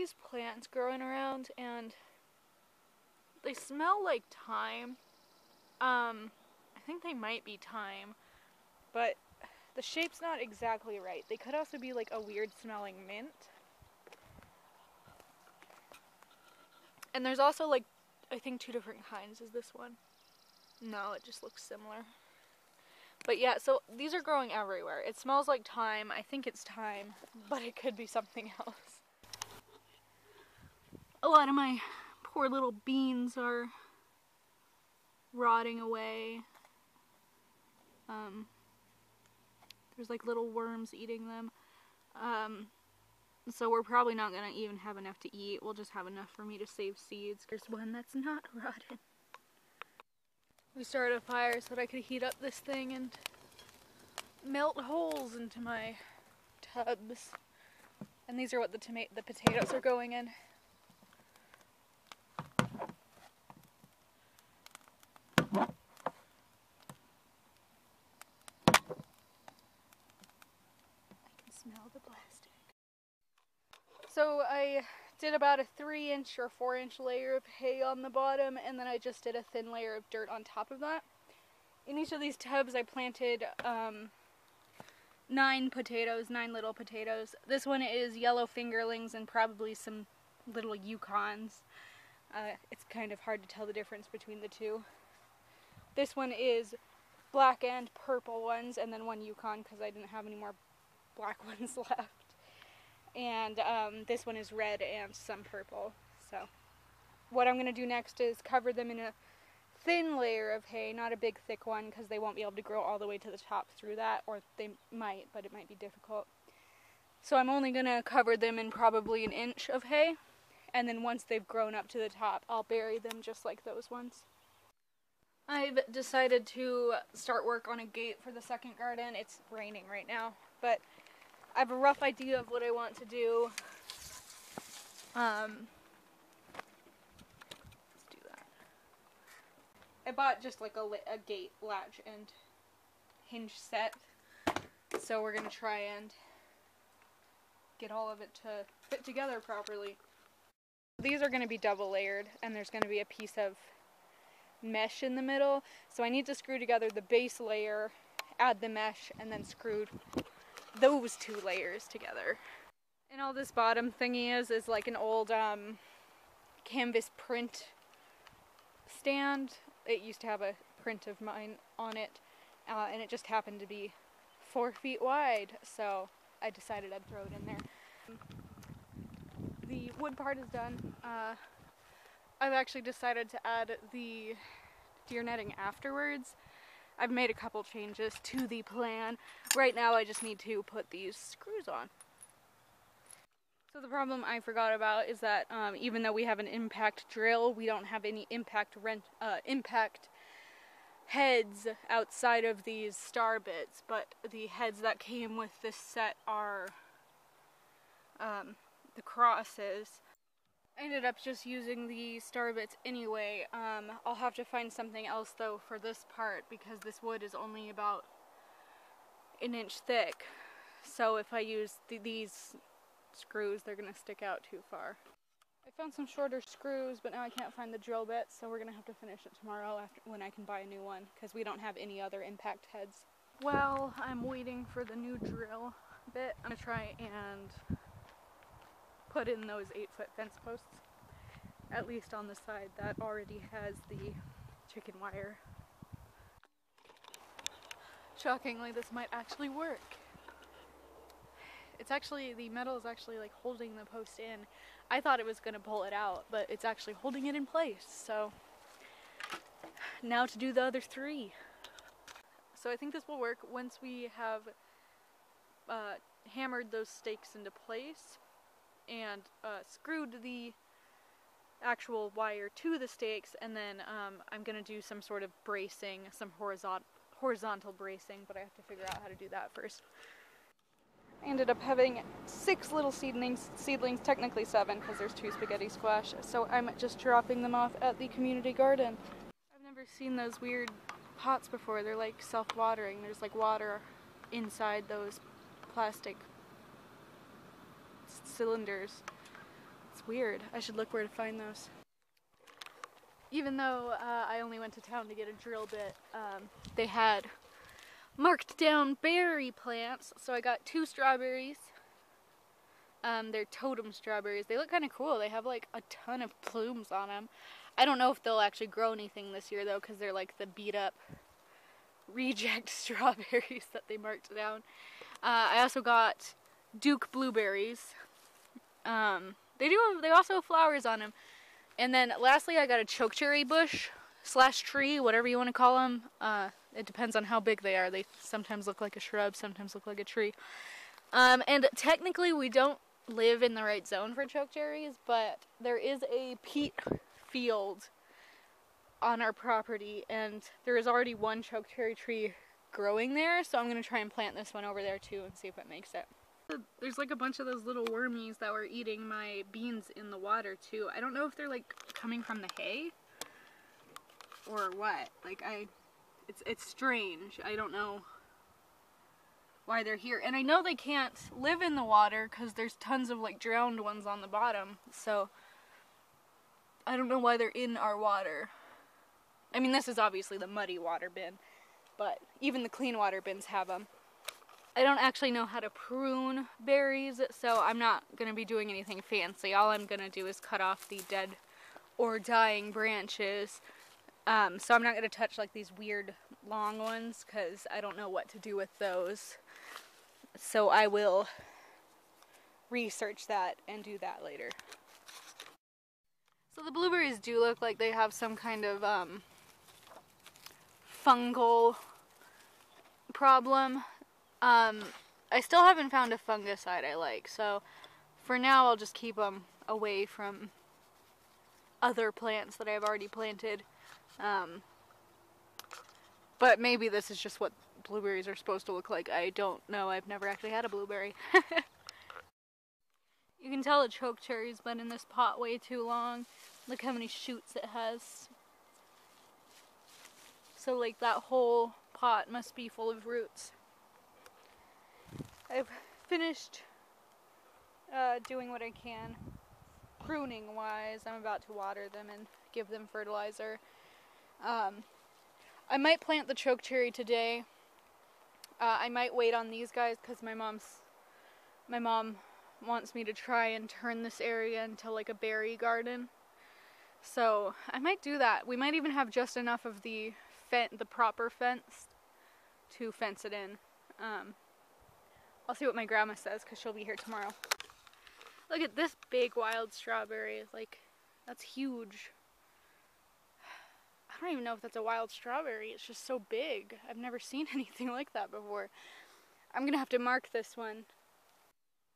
these plants growing around and they smell like thyme. I think they might be thyme, but the shape's not exactly right. They could also be like a weird smelling mint. And there's also like, I think 2 different kinds. Is this one? No, it just looks similar. But yeah, so these are growing everywhere. It smells like thyme. I think it's thyme, but it could be something else. A lot of my poor little beans are rotting away. There's like little worms eating them. So we're probably not going to even have enough to eat. We'll just have enough for me to save seeds. There's one that's not rotten. We started a fire so that I could heat up this thing and melt holes into my tubs. And these are what the potatoes are going in. Smell the plastic. So I did about a 3-inch or 4-inch layer of hay on the bottom, and then I just did a thin layer of dirt on top of that. In each of these tubs I planted 9 potatoes, 9 little potatoes. This one is yellow fingerlings and probably some little Yukons. It's kind of hard to tell the difference between the two. This one is black and purple ones, and then 1 Yukon because I didn't have any more black ones left. And this one is red and some purple. So what I'm going to do next is cover them in a thin layer of hay, not a big thick one because they won't be able to grow all the way to the top through that, or they might, but it might be difficult. So I'm only going to cover them in probably 1 inch of hay, and then once they've grown up to the top, I'll bury them just like those ones. I've decided to start work on a gate for the second garden. It's raining right now, but I have a rough idea of what I want to do. Let's do that. I bought just like a gate latch and hinge set, so we're going to try and get all of it to fit together properly. These are going to be double layered, and there's going to be a piece of mesh in the middle, so I need to screw together the base layer, add the mesh, and then screw those 2 layers together. And all this bottom thingy is like an old canvas print stand. It used to have a print of mine on it, and it just happened to be 4 feet wide, so I decided I'd throw it in there. The wood part is done. I've actually decided to add the deer netting afterwards. I've made a couple changes to the plan. Right now I just need to put these screws on. So the problem I forgot about is that even though we have an impact drill, we don't have any impact heads outside of these star bits, but the heads that came with this set are the crosses. I ended up just using the star bits anyway. I'll have to find something else though for this part because this wood is only about 1 inch thick. So if I use these screws, they're gonna stick out too far. I found some shorter screws, but now I can't find the drill bits, so we're gonna have to finish it tomorrow when I can buy a new one because we don't have any other impact heads. While I'm waiting for the new drill bit, I'm gonna try and put in those 8-foot fence posts, at least on the side that already has the chicken wire. Shockingly, this might actually work. It's actually, the metal is actually like holding the post in. I thought it was going to pull it out, but it's actually holding it in place. So now to do the other 3. So I think this will work once we have hammered those stakes into place and screwed the actual wire to the stakes, and then I'm going to do some sort of bracing, some horizontal bracing, but I have to figure out how to do that first. I ended up having 6 little seedlings, technically 7 because there's 2 spaghetti squash, so I'm just dropping them off at the community garden. I've never seen those weird pots before. They're like self-watering. There's like water inside those plastic cylinders. It's It's weird. I should look where to find those. Even though I only went to town to get a drill bit, they had marked down berry plants, so I got 2 strawberries. They're totem strawberries. They look kind of cool. They have like a ton of plumes on them. I don't know if they'll actually grow anything this year though, because they're like the beat up reject strawberries that they marked down. I also got Duke blueberries. They also have flowers on them. And then lastly, I got a chokecherry bush / tree, whatever you want to call them. It depends on how big they are. They sometimes look like a shrub, sometimes look like a tree. And technically we don't live in the right zone for chokecherries, but there is a peat field on our property, and there is already one chokecherry tree growing there, so I'm going to try and plant this one over there too and see if it makes it. There's like a bunch of those little wormies that were eating my beans in the water too. I don't know if they're like coming from the hay or what. Like it's strange. I don't know why they're here. And I know they can't live in the water because there's tons of like drowned ones on the bottom. So I don't know why they're in our water. I mean, this is obviously the muddy water bin, but even the clean water bins have them. I don't actually know how to prune berries, so I'm not going to be doing anything fancy. All I'm going to do is cut off the dead or dying branches. So I'm not going to touch like these weird long ones because I don't know what to do with those. So I will research that and do that later. So the blueberries do look like they have some kind of fungal problem. I still haven't found a fungicide I like, so for now I'll just keep them away from other plants that I've already planted. But maybe this is just what blueberries are supposed to look like. I don't know. I've never actually had a blueberry. You can tell a chokecherry's been in this pot way too long. Look how many shoots it has. So like that whole pot must be full of roots. I've finished doing what I can pruning wise. I'm about to water them and give them fertilizer. I might plant the chokecherry today. I might wait on these guys because my mom wants me to try and turn this area into like a berry garden. So I might do that. We might even have just enough of the proper fence to fence it in. I'll see what my grandma says because she'll be here tomorrow. Look at this big wild strawberry. Like, that's huge. I don't even know if that's a wild strawberry. It's just so big. I've never seen anything like that before. I'm gonna have to mark this one.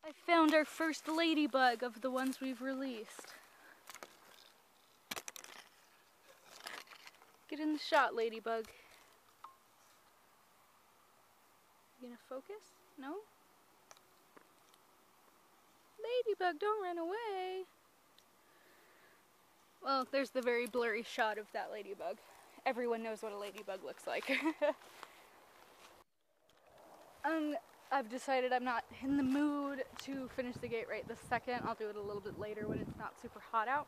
I found our first ladybug of the ones we've released. Get in the shot, ladybug. You gonna focus? No? Ladybug, don't run away. Well, there's the very blurry shot of that ladybug. Everyone knows what a ladybug looks like. I've decided I'm not in the mood to finish the gate right this second. I'll do it a little bit later when it's not super hot out.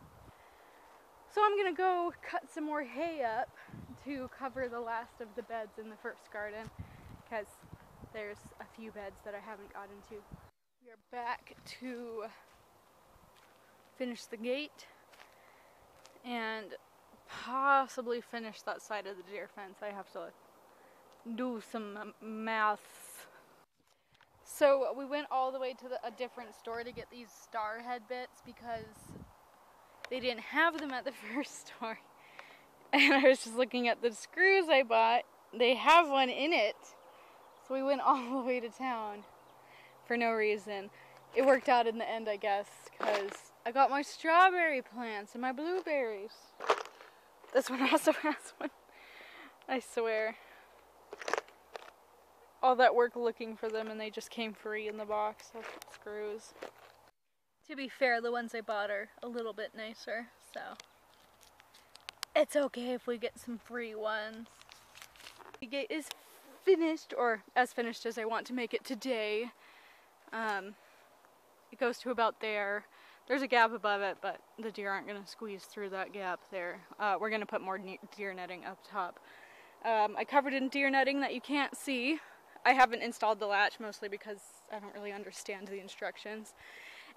So I'm gonna go cut some more hay up to cover the last of the beds in the first garden because there's a few beds that I haven't gotten to. We are back to finish the gate and possibly finish that side of the deer fence. I have to do some math. So we went all the way to a different store to get these star head bits because they didn't have them at the first store. And I was just looking at the screws I bought. They have one in it. So we went all the way to town for no reason. It worked out in the end, I guess, because I got my strawberry plants and my blueberries. This one also has one. I swear. All that work looking for them and they just came free in the box. Those screws. To be fair, the ones I bought are a little bit nicer, so it's okay if we get some free ones. The gate is finished, or as finished as I want to make it today. It goes to about there. There's a gap above it, but the deer aren't going to squeeze through that gap there. We're going to put more deer netting up top. I covered in deer netting that you can't see. I haven't installed the latch, mostly because I don't really understand the instructions.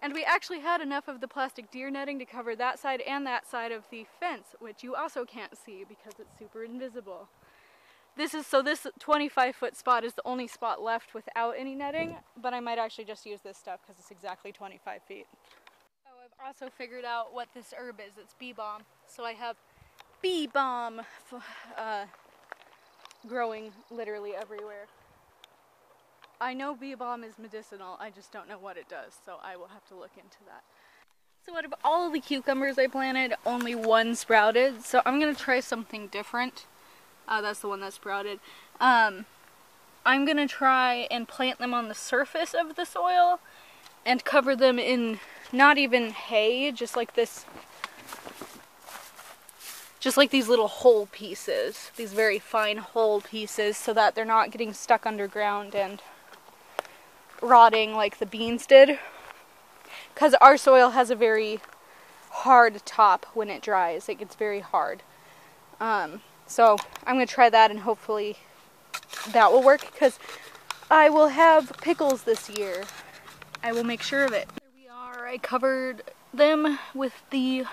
And we actually had enough of the plastic deer netting to cover that side and that side of the fence, which you also can't see because it's super invisible. This 25-foot spot is the only spot left without any netting, but I might actually just use this stuff because it's exactly 25 feet. Oh, I've also figured out what this herb is. It's bee balm. So I have bee balm growing literally everywhere. I know bee balm is medicinal, I just don't know what it does, so I will have to look into that. So out of all of the cucumbers I planted, only one sprouted, so I'm going to try something different. That's the one that sprouted. I'm going to try and plant them on the surface of the soil and cover them in not even hay, just like this, just like these little whole pieces, these very fine whole pieces, so that they're not getting stuck underground and rotting like the beans did. Because our soil has a very hard top when it dries. It gets very hard. So I'm going to try that and hopefully that will work, because I will have pickles this year. I will make sure of it. There we are. I covered them with the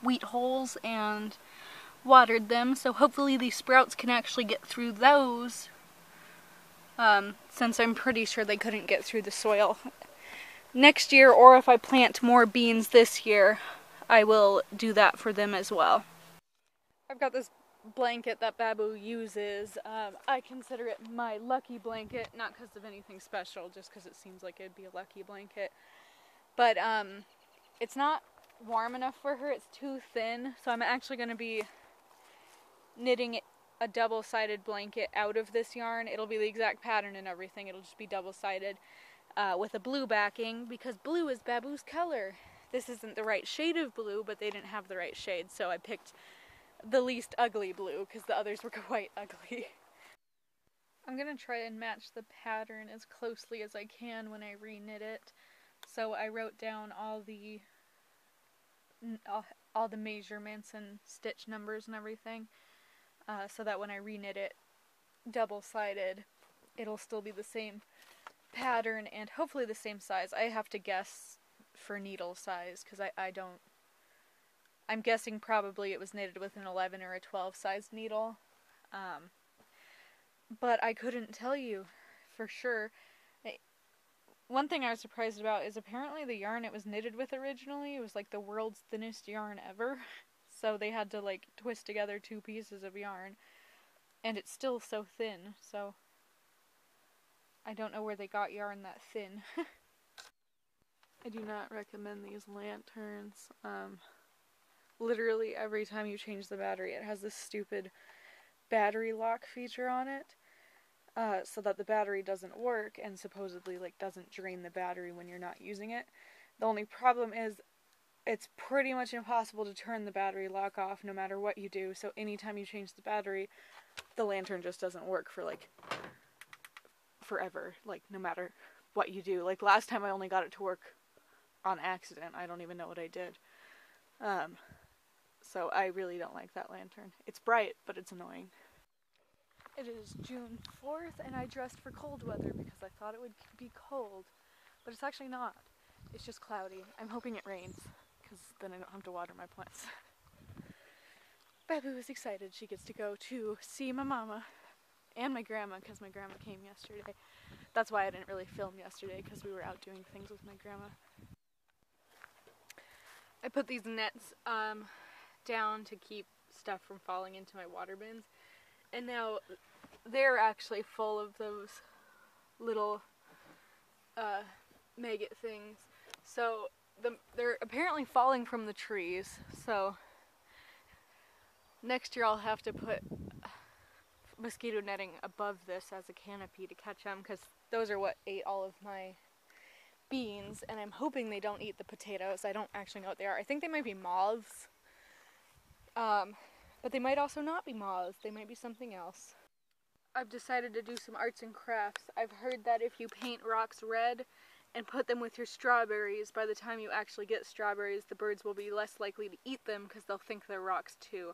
wheat hulls and watered them, so hopefully these sprouts can actually get through those, since I'm pretty sure they couldn't get through the soil. Next year, or if I plant more beans this year, I will do that for them as well. I've got this blanket that Babu uses. I consider it my lucky blanket, not because of anything special, just because it seems like it'd be a lucky blanket. But it's not warm enough for her, it's too thin, so I'm actually going to be knitting a double-sided blanket out of this yarn. It'll be the exact pattern and everything, it'll just be double-sided with a blue backing, because blue is Babu's color. This isn't the right shade of blue, but they didn't have the right shade, so I picked the least ugly blue, because the others were quite ugly. I'm going to try and match the pattern as closely as I can when I reknit it. So I wrote down all the measurements and stitch numbers and everything, so that when I reknit it double-sided, it'll still be the same pattern and hopefully the same size. I have to guess for needle size, because I'm guessing probably it was knitted with an 11 or a 12 size needle, but I couldn't tell you for sure. One thing I was surprised about is apparently the yarn it was knitted with originally, it was like the world's thinnest yarn ever, so they had to like twist together two pieces of yarn, and it's still so thin, so I don't know where they got yarn that thin. I do not recommend these lanterns. Literally every time you change the battery, it has this stupid battery lock feature on it, so that the battery doesn't work and supposedly like doesn't drain the battery when you're not using it. The only problem is it's pretty much impossible to turn the battery lock off no matter what you do, so anytime you change the battery, the lantern just doesn't work for like forever, like no matter what you do. Like last time I only got it to work on accident. I don't even know what I did. So I really don't like that lantern. It's bright, but it's annoying. It is June 4th, and I dressed for cold weather because I thought it would be cold, but it's actually not. It's just cloudy. I'm hoping it rains, because then I don't have to water my plants. Babu is excited. She gets to go to see my mama and my grandma, because my grandma came yesterday. That's why I didn't really film yesterday, because we were out doing things with my grandma. I put these nets down to keep stuff from falling into my water bins, and now they're actually full of those little maggot things. So they're apparently falling from the trees, so next year I'll have to put mosquito netting above this as a canopy to catch them, because those are what ate all of my beans, and I'm hoping they don't eat the potatoes. I don't actually know what they are. I think they might be moths, but they might also not be moths. They might be something else. I've decided to do some arts and crafts. I've heard that if you paint rocks red, and put them with your strawberries. By the time you actually get strawberries, the birds will be less likely to eat them because they'll think they're rocks too.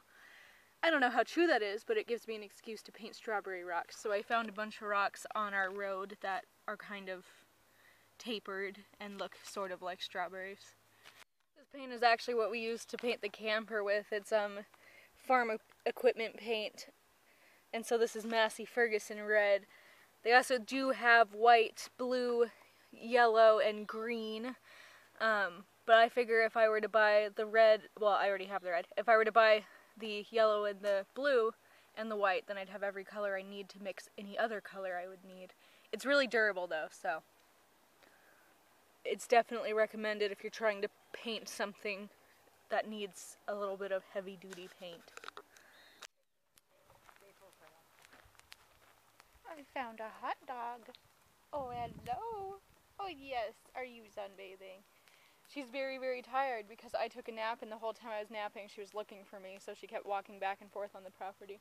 I don't know how true that is, but it gives me an excuse to paint strawberry rocks. So I found a bunch of rocks on our road that are kind of tapered and look sort of like strawberries. This paint is actually what we use to paint the camper with. It's farm equipment paint. And so this is Massey Ferguson red. They also do have white, blue, yellow, and green. But I figure if I were to buy the red, well, I already have the red. If I were to buy the yellow and the blue and the white, then I'd have every color I need to mix any other color I would need. It's really durable though, so it's definitely recommended if you're trying to paint something that needs a little bit of heavy-duty paint. I found a hot dog. Oh, hello. Oh, yes. Are you sunbathing? She's very, very tired because I took a nap, and the whole time I was napping, she was looking for me, so she kept walking back and forth on the property.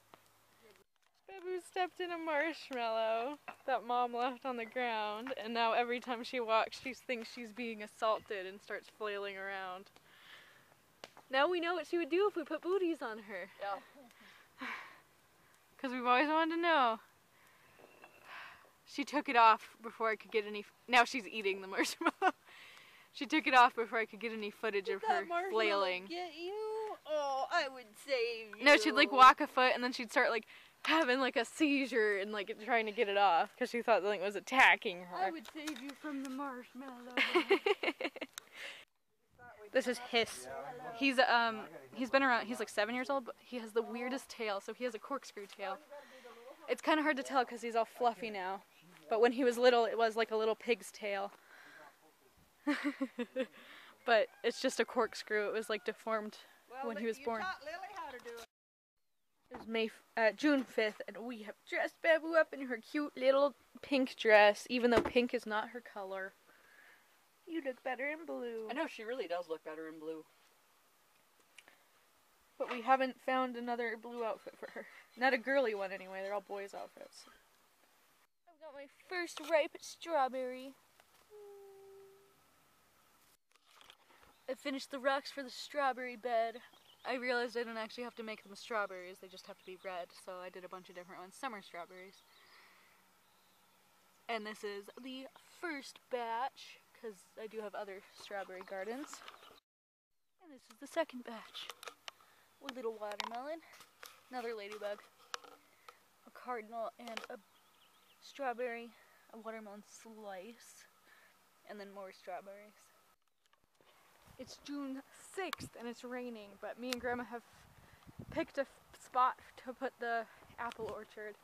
Babu stepped in a marshmallow that Mom left on the ground, and now every time she walks, she thinks she's being assaulted and starts flailing around. Now we know what she would do if we put booties on her. Yeah. Because we've always wanted to know. She took it off before I could get any... Now she's eating the marshmallow. She took it off before I could get any footage of her flailing. Get you? Oh, I would save you. No, she'd like walk a foot and then she'd start like having like a seizure and like trying to get it off because she thought the thing was attacking her. I would save you from the marshmallow. This is Hiss. He's been around. He's like 7 years old, but he has the weirdest tail. So he has a corkscrew tail. It's kind of hard to tell because he's all fluffy now. But when he was little, it was like a little pig's tail. But it's just a corkscrew. It was like deformed when he was born. Taught Lily how to do it. It's June 5th, and we have dressed Babu up in her cute little pink dress, even though pink is not her color. You look better in blue. I know, she really does look better in blue. But we haven't found another blue outfit for her. Not a girly one anyway, they're all boys' outfits. I've got my first ripe strawberry. I finished the rocks for the strawberry bed. I realized I didn't actually have to make them strawberries, they just have to be red, so I did a bunch of different ones. Summer strawberries. And this is the first batch, because I do have other strawberry gardens. And this is the second batch. A little watermelon, another ladybug, a cardinal, and a strawberry, a watermelon slice, and then more strawberries. It's June 6th and it's raining, but me and Grandma have picked a spot to put the apple orchard.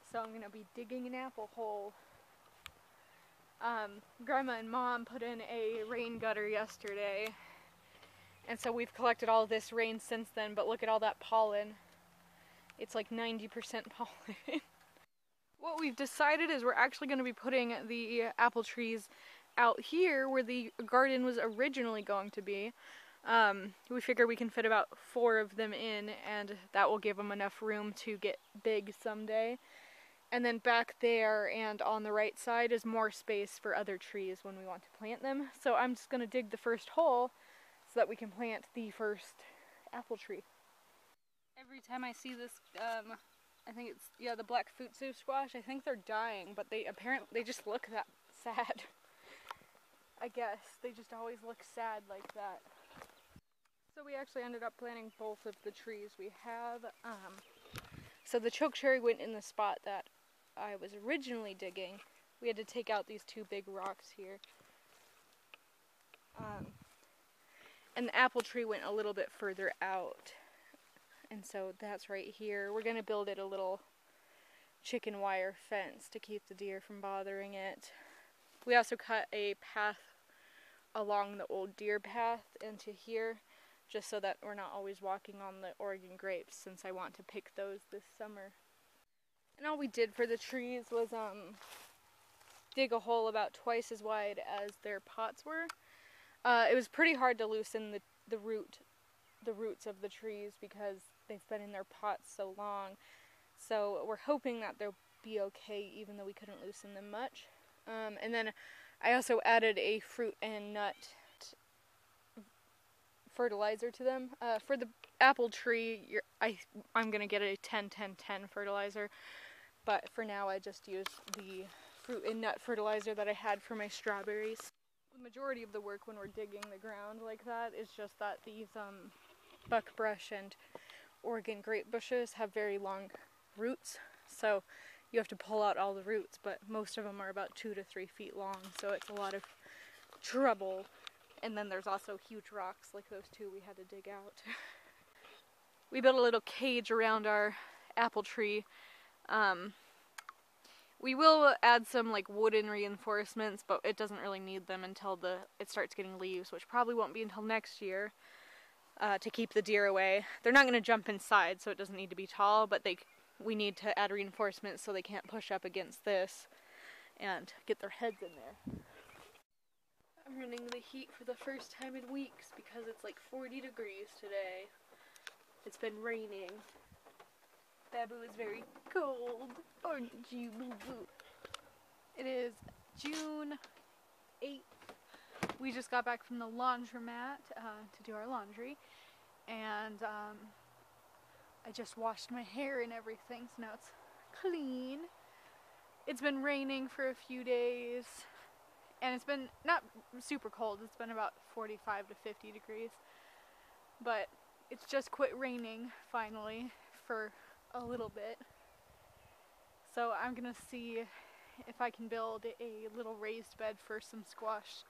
So I'm going to be digging an apple hole. Grandma and Mom put in a rain gutter yesterday. And so we've collected all of this rain since then, but look at all that pollen. It's like 90% pollen. What we've decided is we're actually going to be putting the apple trees out here where the garden was originally going to be. We figure we can fit about 4 of them in, and that will give them enough room to get big someday. And then back there and on the right side is more space for other trees when we want to plant them. So I'm just going to dig the first hole so that we can plant the first apple tree. Every time I see this, I think it's, yeah, the black futsu squash, I think they're dying, but they just look that sad. I guess. They just always look sad like that. So we actually ended up planting both of the trees we have. So the chokecherry went in the spot that I was originally digging. We had to take out these 2 big rocks here. And the apple tree went a little bit further out. And so that's right here. We're going to build it a little chicken wire fence to keep the deer from bothering it. We also cut a path along the old deer path into here, just so that we're not always walking on the Oregon grapes, since I want to pick those this summer. And all we did for the trees was dig a hole about twice as wide as their pots were. It was pretty hard to loosen the roots of the trees because they've been in their pots so long. So we're hoping that they'll be okay, even though we couldn't loosen them much. And then I also added a fruit and nut fertilizer to them. For the apple tree, I'm going to get a 10-10-10 fertilizer, but for now I just use the fruit and nut fertilizer that I had for my strawberries. The majority of the work when we're digging the ground like that is just that these buckbrush and Oregon grape bushes have very long roots, so you have to pull out all the roots, but most of them are about 2 to 3 feet long, so it's a lot of trouble. And then there's also huge rocks like those two we had to dig out. We built a little cage around our apple tree. We will add some like wooden reinforcements, but it doesn't really need them until it starts getting leaves, which probably won't be until next year, to keep the deer away. They're not going to jump inside, so it doesn't need to be tall, but we need to add reinforcements so they can't push up against this and get their heads in there. I'm running the heat for the first time in weeks because it's like 40 degrees today. It's been raining. Babu is very cold, aren't you, boo-boo? It is June 8th. We just got back from the laundromat to do our laundry, and I just washed my hair and everything, so now it's clean. It's been raining for a few days, and it's been not super cold. It's been about 45 to 50 degrees, but it's just quit raining finally for a little bit. So I'm gonna see if I can build a little raised bed for some squash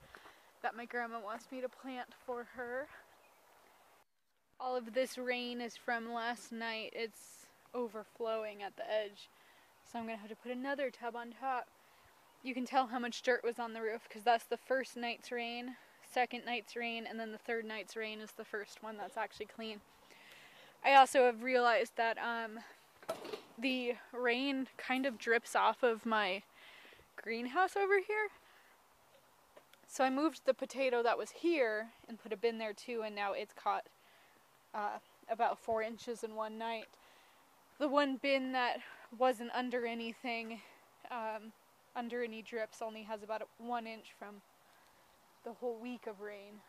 that my grandma wants me to plant for her. All of this rain is from last night. It's overflowing at the edge, so I'm gonna have to put another tub on top. You can tell how much dirt was on the roof because that's the first night's rain, second night's rain, and then the third night's rain is the first one that's actually clean. I also have realized that the rain kind of drips off of my greenhouse over here. So I moved the potato that was here and put a bin there too, and now it's caught about 4 inches in one night. The one bin that wasn't under anything, under any drips, only has about 1 inch from the whole week of rain.